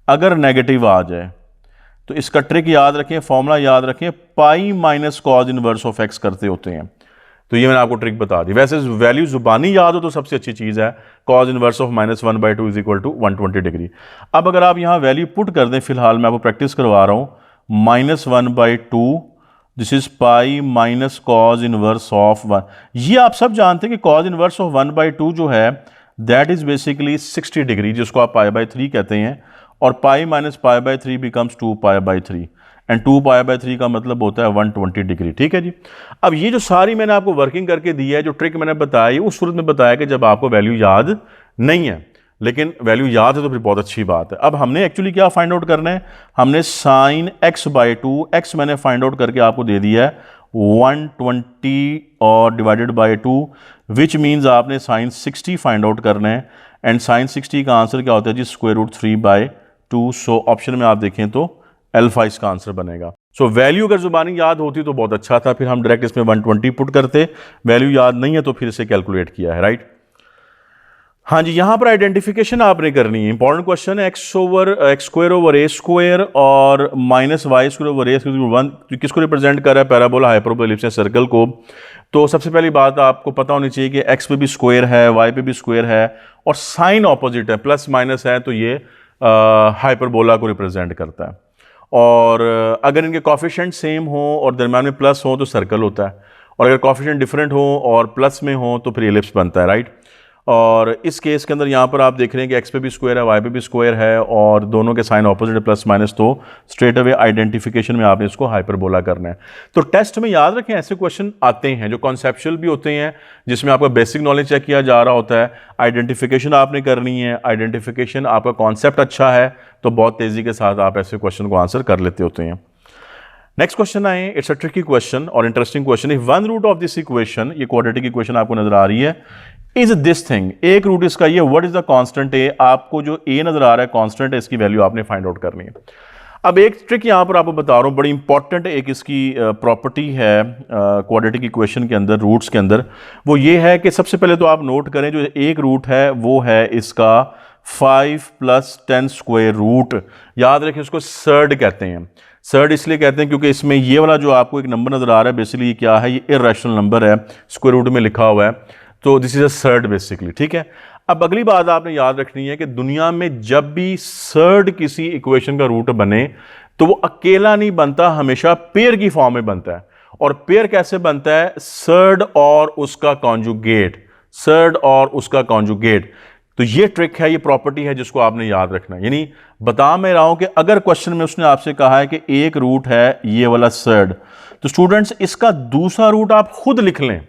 S1: अगर नेगेटिव आ जाए तो इसका ट्रिक याद रखें, फॉर्मूला याद रखें, pi minus cos inverse of x करते होते हैं। तो ये मैंने आपको ट्रिक बता दी। वैसे वैल्यू जुबानी याद हो तो सबसे अच्छी चीज़ है, cos inverse of -1/2 is equal to 120 degree. अब अगर आप यहाँ वैल्यू पुट कर दें, फिलहाल मैं आपको प्रैक्टिस करवा रहा हूँ, -1/2, this is pi minus cos inverse of 1। ये आप सब जानते हैं कि कॉज इनवर्स ऑफ 1/2 जो है दैट इज बेसिकली 60 डिग्री, जिसको आप π/3 कहते हैं, और पाई माइनस π/3 बिकम्स 2π/3, एंड 2π/3 का मतलब होता है 120 डिग्री। ठीक है जी। अब ये जो सारी मैंने आपको वर्किंग करके दी है, जो ट्रिक मैंने बताई, उस सूरत में बताया कि जब आपको वैल्यू याद नहीं है, लेकिन वैल्यू याद है तो फिर बहुत अच्छी बात है। अब हमने एक्चुअली क्या फाइंड आउट करना है, हमने sin x/2, x मैंने फाइंड आउट करके आपको दे दिया है 120 और डिवाइडेड बाय 2, विच मीन्स आपने sin 60 फाइंड आउट करना है, एंड sin 60 का आंसर क्या होता है जी, √3/2। सो ऑप्शन में आप देखें तो अल्फा इसका आंसर बनेगा। सो वैल्यू अगर जुबानी याद होती तो बहुत अच्छा था, फिर हम डायरेक्ट इसमें 120 पुट करते। वैल्यू याद नहीं है तो फिर इसे कैलकुलेट किया है, राइट। हाँ जी, यहां पर आइडेंटिफिकेशन आपने करनी है, इंपॉर्टेंट क्वेश्चन है। x² और -y²/(1) किसको रिप्रेजेंट कर रहा है, पैराबोला, हाइपरबोला, एलिप्स या सर्कल को। तो सबसे पहली बात आपको पता होनी चाहिए कि x पे भी स्क्वायर है, y पे भी स्क्वायर है, और साइन ऑपोजिट है, प्लस माइनस है, तो ये हाइपरबोला को रिप्रेजेंट करता है। और अगर इनके कोफिशिएंट सेम हो और दरम्यान में प्लस हो तो सर्कल होता है, और अगर कोफिशिएंट डिफरेंट हो और प्लस में हो तो फिर एलिप्स बनता है, राइट। और इस केस के अंदर यहाँ पर आप देख रहे हैं कि एक्स पे भी स्क्वायर है, वाई पे भी स्क्वायर है और दोनों के साइन ऑपोजिट है, प्लस माइनस, तो स्ट्रेट अवे आइडेंटिफिकेशन में आपने इसको हाइपरबोला करना है। तो टेस्ट में याद रखें ऐसे क्वेश्चन आते हैं जो कॉन्सेप्चुअल भी होते हैं, जिसमें आपका बेसिक नॉलेज चेक किया जा रहा होता है, आइडेंटिफिकेशन आपने करनी है, आइडेंटिफिकेशन आपका कॉन्सेप्ट अच्छा है तो बहुत तेज़ी के साथ आप ऐसे क्वेश्चन को आंसर कर लेते होते हैं। नेक्स्ट क्वेश्चन आए, इट्स अ ट्रिकी क्वेश्चन और interesting question. If one root of this equation, ये क्वाड्रेटिक इक्वेशन आपको नजर आ रही है, इज दिस थिंग, एक रूट इसका ये, what is the constant a, आपको जो ए नजर आ रहा है कांस्टेंट है, इसकी वैल्यू आपने फाइंड आउट करनी है। अब एक ट्रिक यहां पर आपको बता रहा हूं, बड़ी इंपॉर्टेंट एक इसकी प्रॉपर्टी है क्वाड्रेटिक इक्वेशन के अंदर, रूट्स के अंदर, वो ये है कि सबसे पहले तो आप नोट करें जो एक रूट है वो है इसका 5 + 10 स्क्वायर रूट। याद रखें उसको सर्ड कहते हैं। सर्ड इसलिए कहते हैं क्योंकि इसमें ये वाला जो आपको एक नंबर नजर आ रहा है, बेसिकली क्या है, ये इर्रेशनल नंबर है, स्क्वायर रूट में लिखा हुआ है, तो this is a surd basically, ठीक है। अब अगली बात आपने याद रखनी है कि दुनिया में जब भी सर्ड किसी इक्वेशन का रूट बने तो वो अकेला नहीं बनता, हमेशा पेयर की फॉर्म में बनता है। और पेयर कैसे बनता है, सर्ड और उसका कॉन्जुगेट, सर्ड और उसका कॉन्जुगेट। तो ये ट्रिक है, ये प्रॉपर्टी है जिसको आपने याद रखना है। यानी बता मैं रहा हूं कि अगर क्वेश्चन में उसने आपसे कहा है कि एक रूट है ये वाला सर्ड, तो स्टूडेंट्स इसका दूसरा रूट आप खुद लिख लें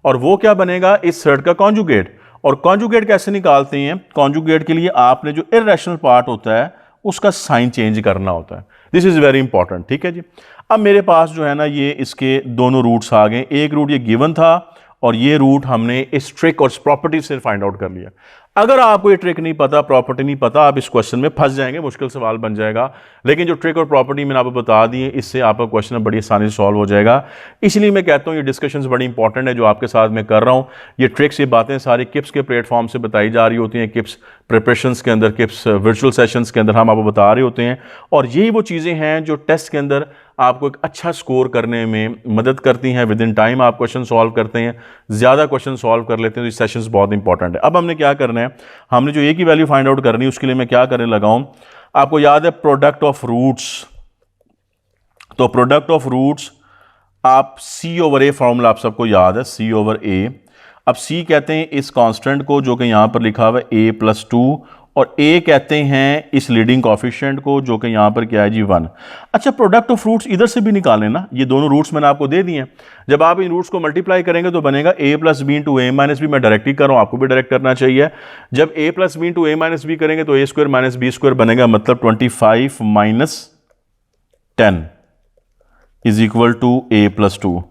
S1: और वो क्या बनेगा, इस सर्ड का कॉन्जुगेट। और कॉन्जुगेट कैसे निकालते हैं, कॉन्जुगेट के लिए आपने जो इर्रेशनल पार्ट होता है उसका साइन चेंज करना होता है। दिस इज वेरी इंपॉर्टेंट, ठीक है जी। अब मेरे पास जो है ना ये इसके दोनों रूट्स आ गए, एक रूट ये गिवन था और ये रूट हमने इस ट्रिक और इस प्रॉपर्टी से फाइंड आउट कर लिया। अगर आपको ये ट्रिक नहीं पता, प्रॉपर्टी नहीं पता, आप इस क्वेश्चन में फंस जाएंगे, मुश्किल सवाल बन जाएगा। लेकिन जो ट्रिक और प्रॉपर्टी मैंने आपको बता दी है, इससे आपका क्वेश्चन बड़ी आसानी से सॉल्व हो जाएगा। इसलिए मैं कहता हूँ ये डिस्कशंस बड़ी इंपॉर्टेंट है जो आपके साथ मैं कर रहा हूँ। ये ट्रिक्स, ये बातें सारी किप्स के प्लेटफॉर्म से बताई जा रही होती हैं, किप्स प्रिपरेशंस के अंदर, किप्स वर्चुअल सेशंस के अंदर हम आपको बता रहे होते हैं। और यही वो चीज़ें हैं जो टेस्ट के अंदर आपको एक अच्छा स्कोर करने में मदद करती हैं। विद इन टाइम आप क्वेश्चन सॉल्व करते हैं, ज़्यादा क्वेश्चन सॉल्व कर लेते हैं, तो ये सेशंस बहुत इंपॉर्टेंट है। अब हमने क्या करना है, हमने जो ए की वैल्यू फाइंड आउट करनी है उसके लिए मैं क्या करने लगा हूं, आपको याद है प्रोडक्ट ऑफ रूट्स, तो प्रोडक्ट ऑफ रूट्स आप C/A फॉर्मूला आप सबको याद है, C/A। अब C कहते हैं इस कांस्टेंट को जो कि यहां पर लिखा हुआ है A+2, और A कहते हैं इस लीडिंग कॉफिशिएंट को जो कि यहां पर क्या है जी 1। अच्छा, प्रोडक्ट ऑफ रूट्स इधर से भी निकालें ना, ये दोनों रूट्स मैंने आपको दे दिए हैं। जब आप इन रूट्स को मल्टीप्लाई करेंगे तो बनेगा A + B × A - B। मैं डायरेक्ट ही कर रहा हूं, आपको भी डायरेक्ट करना चाहिए। जब A + B × A - B करेंगे तो A² - B² बनेगा, मतलब 25 - 10 = A+2।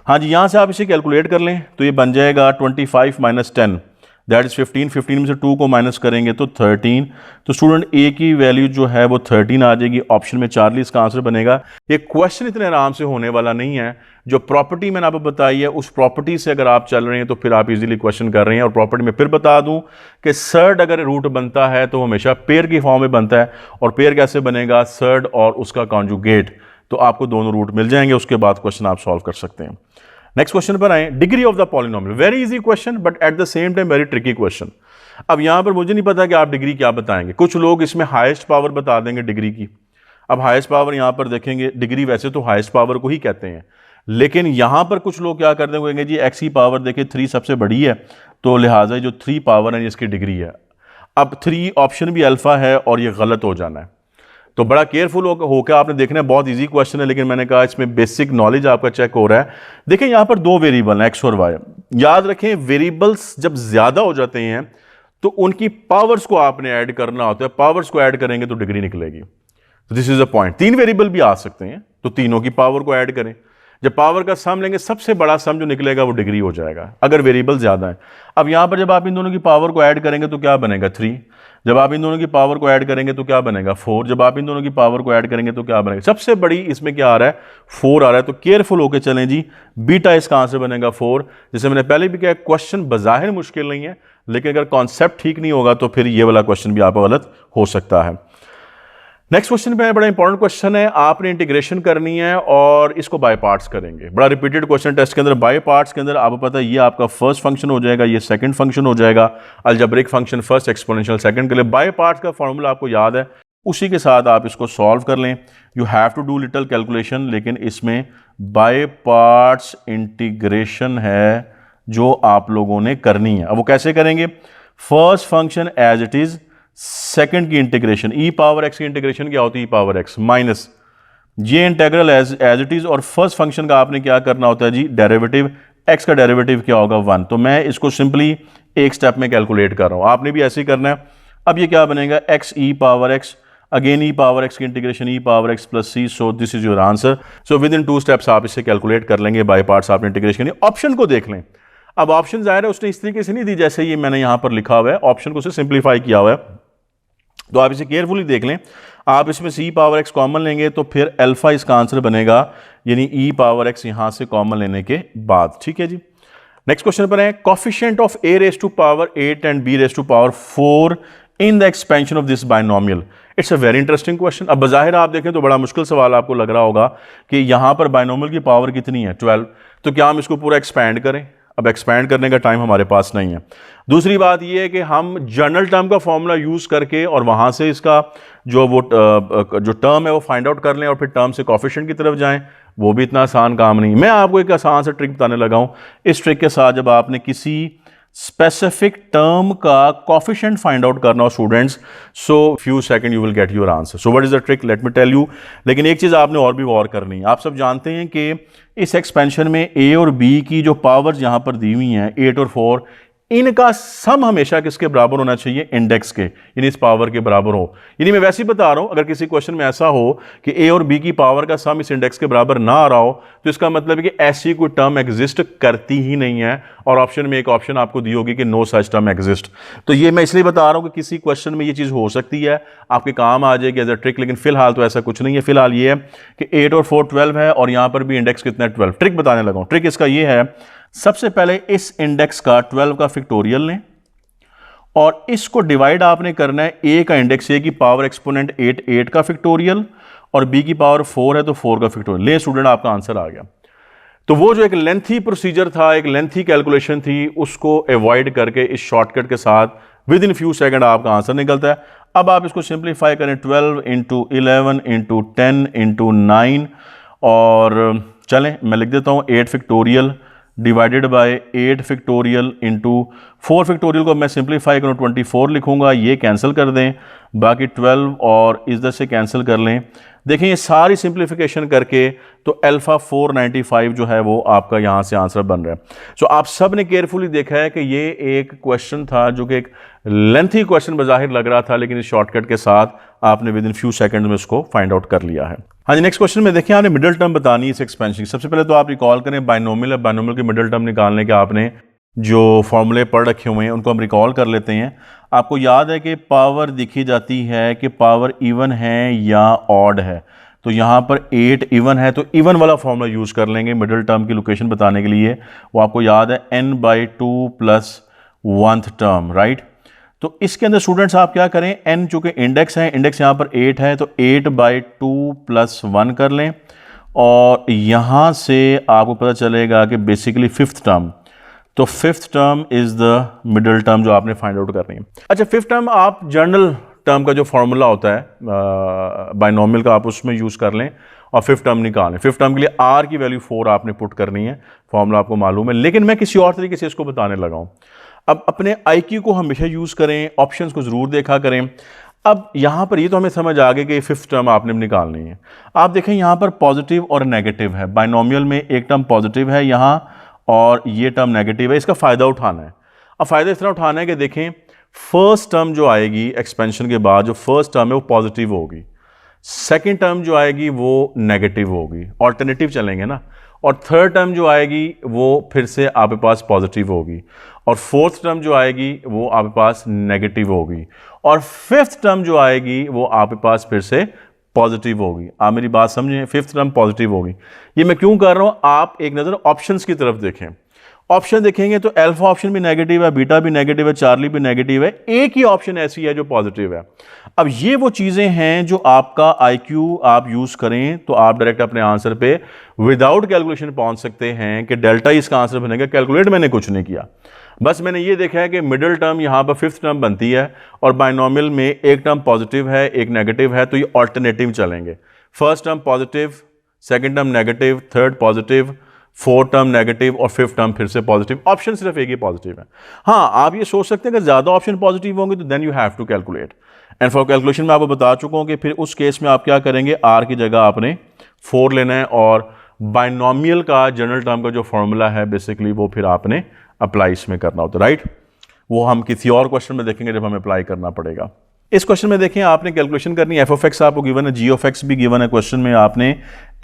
S1: हाँ जी, यहां से आप इसे कैलकुलेट कर लें तो ये बन जाएगा 25 - 10 दैट इज 15। 15 में से 2 को माइनस करेंगे तो 13। तो स्टूडेंट ए की वैल्यू जो है वो 13 आ जाएगी, ऑप्शन में चार्ली इसका आंसर बनेगा। ये क्वेश्चन इतने आराम से होने वाला नहीं है। जो प्रॉपर्टी मैंने आपको बताई है उस प्रॉपर्टी से अगर आप चल रहे हैं तो फिर आप इजीली क्वेश्चन कर रहे हैं। और प्रॉपर्टी में फिर बता दूं कि सर्ड अगर रूट बनता है तो हमेशा पेयर की फॉर्म में बनता है। और पेयर कैसे बनेगा, सर्ड और उसका कॉन्जुगेट, तो आपको दोनों रूट मिल जाएंगे, उसके बाद क्वेश्चन आप सॉल्व कर सकते हैं। नेक्स्ट क्वेश्चन पर आए, degree of the polynomial. Very easy question but at the same time very tricky question. अब यहां पर मुझे नहीं पता कि आप डिग्री क्या बताएंगे। कुछ लोग इसमें हाईएस्ट पावर बता देंगे डिग्री की। अब हाईएस्ट पावर यहां पर देखेंगे, डिग्री वैसे तो हाईएस्ट पावर को ही कहते हैं, लेकिन यहां पर कुछ लोग क्या कर देंगे जी एक्स की पावर देखिए 3 सबसे बड़ी है, तो लिहाजा जो 3 पावर है इसकी डिग्री है। अब 3 ऑप्शन भी अल्फा है और ये गलत हो जाना है, तो बड़ा केयरफुल होकर आपने देखना है। बहुत इजी क्वेश्चन है लेकिन मैंने कहा इसमें बेसिक नॉलेज आपका चेक हो रहा है। देखिए यहां पर 2 वेरिएबल हैं, एक्स और वाई। याद रखें वेरिएबल्स जब ज्यादा हो जाते हैं तो उनकी पावर्स को आपने ऐड करना होता है। पावर्स को ऐड करेंगे तो डिग्री निकलेगी। तो this is a point. 3 variable भी आ सकते हैं तो तीनों की पावर को ऐड करें। जब पावर का सम लेंगे सबसे बड़ा सम जो निकलेगा वो डिग्री हो जाएगा अगर वेरिएबल ज्यादा है। अब यहां पर जब आप इन दोनों की पावर को ऐड करेंगे तो क्या बनेगा 3। जब आप इन दोनों की पावर को ऐड करेंगे तो क्या बनेगा 4। जब आप इन दोनों की पावर को ऐड करेंगे तो क्या बनेगा, सबसे बड़ी इसमें क्या आ रहा है 4 आ रहा है। तो केयरफुल होकर चलें जी, बीटा इसका आंसर बनेगा 4। जैसे मैंने पहले भी कहा क्वेश्चन बज़ाहिर मुश्किल नहीं है लेकिन अगर कॉन्सेप्ट ठीक नहीं होगा तो फिर ये वाला क्वेश्चन भी आपका गलत हो सकता है। नेक्स्ट क्वेश्चन पे बड़ा इंपॉर्टेंट क्वेश्चन है, आपने इंटीग्रेशन करनी है और इसको बाय पार्ट्स करेंगे। बड़ा रिपीटेड क्वेश्चन टेस्ट के अंदर। बाय पार्ट्स के अंदर आपको पता है ये आपका फर्स्ट फंक्शन हो जाएगा, ये सेकंड फंक्शन हो जाएगा, algebraic function first, exponential second के लिए। बाय पार्ट्स का फॉर्मूला आपको याद है, उसी के साथ आप इसको सॉल्व कर लें। You have to do little calculation, लेकिन इसमें बाय पार्ट्स इंटीग्रेशन है जो आप लोगों ने करनी है। अब वो कैसे करेंगे? First function as it is, second की इंटीग्रेशन, ई पावर एक्स की इंटीग्रेशन क्या होती है? ई पावर एक्स माइनस ये इंटेग्रल एज इट इज, और फर्स्ट फंक्शन का आपने क्या करना होता है जी? डेरिवेटिव। एक्स का डेरिवेटिव क्या होगा? 1। तो मैं इसको सिंपली एक स्टेप में कैलकुलेट कर रहा हूं, आपने भी ऐसे ही करना है। अब ये क्या बनेगा? X e power x, again e power x की integration e power x plus c, so this is your answer. So within 2 steps आप इसे कैलकुलेट कर लेंगे, बाय पार्ट्स आपने इंटीग्रेशन करनी। ऑप्शन को देख लें। अब ऑप्शन जाहिर है उसने इस तरीके से नहीं दी जैसे ये मैंने यहां पर लिखा हुआ है, ऑप्शन को उसे सिंप्लीफाई किया हुआ है, तो आप इसे केयरफुली देख लें। आप इसमें सी पावर एक्स कॉमन लेंगे तो फिर अल्फा इसका आंसर बनेगा, यानी ई पावर एक्स यहां से कॉमन लेने के बाद। ठीक है जी, नेक्स्ट क्वेश्चन पर है, coefficient of a raise to power 8 and b raise to power 4 in the expansion of this binomial. It's a very interesting question. अब बजाहिर आप देखें तो बड़ा मुश्किल सवाल आपको लग रहा होगा कि यहां पर बायनोमियल की पावर कितनी है? 12। तो क्या हम इसको पूरा एक्सपैंड करें? अब एक्सपैंड करने का टाइम हमारे पास नहीं है। दूसरी बात यह है कि हम जनरल टर्म का फॉर्मूला यूज करके और वहां से इसका जो टर्म है वो फाइंड आउट कर लें और फिर टर्म से कोफिशिएंट की तरफ जाएं, वो भी इतना आसान काम नहीं। मैं आपको एक आसान सा ट्रिक बताने लगा हूं। इस ट्रिक के साथ जब आपने किसी स्पेसिफिक टर्म का कोफिशिएंट फाइंड आउट करना हो students, so few second you will get your answer. So what is the trick? Let me tell you. लेकिन एक चीज आपने और भी गौर करनी है। आप सब जानते हैं कि इस एक्सपेंशन में ए और बी की जो पावर्स यहां पर दी हुई हैं 8 और 4, इनका सम हमेशा किसके बराबर होना चाहिए? इंडेक्स के, यानी इस पावर के बराबर हो। यानी मैं वैसे ही बता रहा हूं, अगर किसी क्वेश्चन में ऐसा हो कि ए और बी की पावर का सम इस इंडेक्स के बराबर ना आ रहा हो, तो इसका मतलब है कि ऐसी कोई टर्म एग्जिस्ट करती ही नहीं है। और ऑप्शन में एक ऑप्शन आपको दी होगी कि नो सच टर्म एग्जिस्ट। तो ये मैं इसलिए बता रहा हूं कि किसी क्वेश्चन में ये चीज हो सकती है, आपके काम आ जाएगी एज अ ट्रिक, लेकिन फिलहाल तो ऐसा कुछ नहीं है। फिलहाल ये है कि 8 और 4 12 है और यहां पर भी इंडेक्स कितना है? 12। ट्रिक बताने लगा हूं। ट्रिक इसका ये है, सबसे पहले इस इंडेक्स का 12 का फैक्टोरियल लें और इसको डिवाइड आपने करना है। ए का इंडेक्स, ए की पावर एक्सपोनेंट 8, 8 का फैक्टोरियल, और बी की पावर 4 है तो 4 का फैक्टोरियल। ले स्टूडेंट, आपका आंसर आ गया। तो वो जो एक लेंथी प्रोसीजर था, एक लेंथी कैलकुलेशन थी, उसको अवॉइड करके इस शॉर्टकट के साथ विद इन फ्यू सेकंड आपका आंसर निकलता है। अब आप इसको सिंप्लीफाई करें, 12 इंटू 11 इंटू 10 इंटू 9, और चलें मैं लिख देता हूँ 8 factorial divided by 8 factorial into 4 factorial को मैं सिंप्लीफाई करूँ 24 लिखूंगा, ये कैंसिल कर दें, बाकी 12 और इधर से कैंसिल कर लें। देखें ये सारी सिंप्लीफिकेशन करके तो अल्फा 495 जो है वो आपका यहाँ से आंसर बन रहा है। सो आप सब ने केयरफुली देखा है कि ये एक क्वेश्चन था जो कि एक लेंथी क्वेश्चन बज़ाहिर लग रहा था, लेकिन इस शॉर्टकट के साथ आपने विद इन फ्यू सेकंड में उसको फाइंड आउट कर लिया है। हाँ जी, नेक्स्ट क्वेश्चन में देखिए आपने मिडिल टर्म बतानी है इस एक्सपेंशन की। सबसे पहले तो आप रिकॉल करें बायनोमियल है, बायनोमियल के मिडिल टर्म निकालने के आपने जो फॉर्मूले पढ़ रखे हुए हैं उनको हम रिकॉल कर लेते हैं। आपको याद है कि पावर दिखी जाती है कि पावर इवन है या ऑड है, तो यहाँ पर 8 इवन है तो इवन वाला फॉर्मूला यूज़ कर लेंगे मिडिल टर्म की लोकेशन बताने के लिए। वो आपको याद है n/2 plus 1th term, right. तो इसके अंदर स्टूडेंट्स आप क्या करें, n चूंकि इंडेक्स है, इंडेक्स यहाँ पर 8 है तो 8/2 प्लस 1 कर लें, और यहाँ से आपको पता चलेगा कि बेसिकली 5th टर्म, तो 5th term is the middle term जो आपने फाइंड आउट करनी है। अच्छा, 5th टर्म आप जनरल टर्म का जो फॉर्मूला होता है बायनोमियल का, आप उसमें यूज़ कर लें और 5th टर्म निकालें। 5th टर्म के लिए r की वैल्यू 4 आपने पुट करनी है, फॉर्मूला आपको मालूम है, लेकिन मैं किसी और तरीके से इसको बताने लगा हूँ। अब अपने IQ को हमेशा यूज़ करें, ऑप्शंस को ज़रूर देखा करें। अब यहाँ पर ये तो हमें समझ आ गई कि 5th टर्म आपने निकालनी है। आप देखें यहाँ पर पॉजिटिव और नेगेटिव है, बायनोमियल में एक टर्म पॉजिटिव है यहाँ और ये टर्म नेगेटिव है, इसका फ़ायदा उठाना है। अब फ़ायदा इस तरह उठाना है कि देखें फर्स्ट टर्म जो आएगी एक्सपेंशन के बाद, जो फर्स्ट टर्म है वो पॉजिटिव होगी, सेकंड टर्म जो आएगी वो नेगेटिव होगी, ऑल्टरनेटिव चलेंगे ना, और थर्ड टर्म जो आएगी वो फिर से आपके पास पॉजिटिव होगी, और फोर्थ टर्म जो आएगी वो आपके पास नेगेटिव होगी, और फिफ्थ टर्म जो आएगी वो आपके पास फिर से पॉजिटिव होगी। आप मेरी बात समझें, फिफ्थ टर्म पॉजिटिव होगी। ये मैं क्यों कर रहा हूं, आप एक नज़र ऑप्शंस की तरफ देखें। ऑप्शन देखेंगे तो अल्फा ऑप्शन भी नेगेटिव है, बीटा भी नेगेटिव है, चार्ली भी नेगेटिव है, एक ही ऑप्शन ऐसी है जो पॉजिटिव है। अब ये वो चीज़ें हैं जो आपका आईक्यू आप यूज़ करें तो आप डायरेक्ट अपने आंसर पे विदाउट कैलकुलेशन पहुंच सकते हैं कि डेल्टा इसका आंसर बनेगा। कैलकुलेट मैंने कुछ नहीं किया, बस मैंने ये देखा है कि मिडिल टर्म यहाँ पर फिफ्थ टर्म बनती है और बाइनोमियल में एक टर्म पॉजिटिव है एक नेगेटिव है, तो ये ऑल्टरनेटिव चलेंगे। First term positive, second term negative, third positive, fourth term negative और फिफ्थ टर्म फिर से पॉजिटिव। ऑप्शन सिर्फ एक ही पॉजिटिव है। हाँ, आप ये सोच सकते हैं कि ज़्यादा ऑप्शन पॉजिटिव होंगे तो then you have to calculate, and for calculation मैं आपको बता चुका हूँ कि फिर उस केस में आप क्या करेंगे, आर की जगह आपने 4 लेना है और बाइनोमियल का जनरल टर्म का जो फॉर्मूला है बेसिकली वो फिर आपने अप्लाई इसमें करना होता है, राइट। वो हम किसी और क्वेश्चन में देखेंगे जब हमें अप्लाई करना पड़ेगा। इस क्वेश्चन में देखें आपने कैलकुलेशन करनी है, एफ ऑफ एक्स आपको गिवन है, जी ऑफ एक्स भी गिवन है क्वेश्चन में, आपने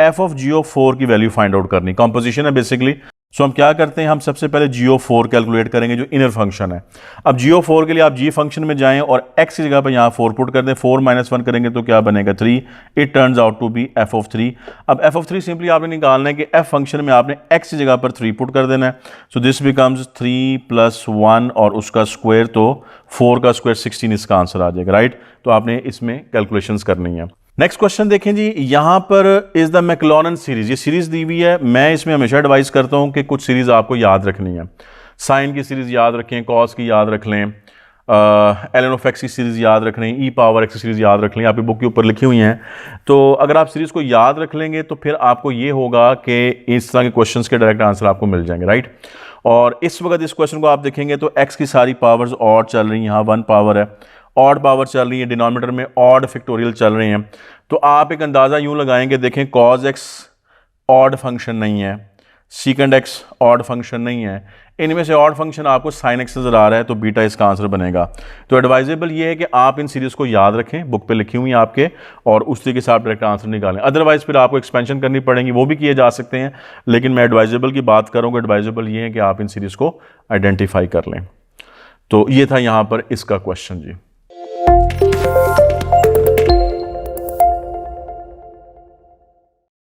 S1: एफ ऑफ जी ऑफ 4 की वैल्यू फाइंड आउट करनी, कॉम्पोजिशन है बेसिकली। सो हम क्या करते हैं, हम सबसे पहले जी ऑफ 4 कैलकुलेट करेंगे जो इनर फंक्शन है। अब जी ऑफ 4 के लिए आप जी फंक्शन में जाएं और एक्स की जगह पर यहाँ 4 पुट कर दें, 4 - 1 करेंगे तो क्या बनेगा 3, it turns out to be f of 3। अब एफ ऑफ 3 सिंपली आपने निकालना है कि एफ फंक्शन में आपने एक्स की जगह पर 3 पुट कर देना है। सो दिस बिकम्स 3 + 1 और उसका स्क्वायर, तो 4 का स्क्वायर 16 इसका आंसर आ जाएगा, राइट। तो आपने इसमें कैलकुलेशंस करनी है। नेक्स्ट क्वेश्चन देखें जी, यहां पर इज द मैक्लॉरन सीरीज, ये सीरीज दी हुई है। मैं इसमें हमेशा एडवाइस करता हूं कि कुछ सीरीज आपको याद रखनी है। साइन की सीरीज याद रखें, कॉस की याद रख लें, एलन ऑफ एक्स की सीरीज याद रख लें, ई पावर एक्स की सीरीज याद रख लें, आपकी बुक के ऊपर लिखी हुई हैं। तो अगर आप सीरीज को याद रख लेंगे तो फिर आपको ये होगा कि इस तरह के क्वेश्चंस के डायरेक्ट आंसर आपको मिल जाएंगे, राइट। और इस वक्त इस क्वेश्चन को आप देखेंगे तो एक्स की सारी पावर्स ऑड चल रही हैं, यहाँ 1 पावर है, ऑड पावर चल रही है, डिनोमिनेटर में ऑड फैक्टोरियल चल रहे हैं। तो आप एक अंदाज़ा यूं लगाएंगे, देखें कॉज एक्स ऑड फंक्शन नहीं है, सीकेंड एक्स ऑड फंक्शन नहीं है, इनमें से ऑड फंक्शन आपको साइन एक्स नजर आ रहा है, तो बीटा इसका आंसर बनेगा। तो एडवाइजेबल ये है कि आप इन सीरीज को याद रखें, बुक पे लिखी हुई हैं आपके, और उस तरीके से आप डायरेक्ट आंसर निकालें। अदरवाइज फिर आपको एक्सपेंशन करनी पड़ेगी, वो भी किए जा सकते हैं, लेकिन मैं एडवाइजेबल की बात करूँगा। एडवाइजेबल ये है कि आप इन सीरीज को आइडेंटिफाई कर लें। तो ये था यहाँ पर इसका क्वेश्चन जी।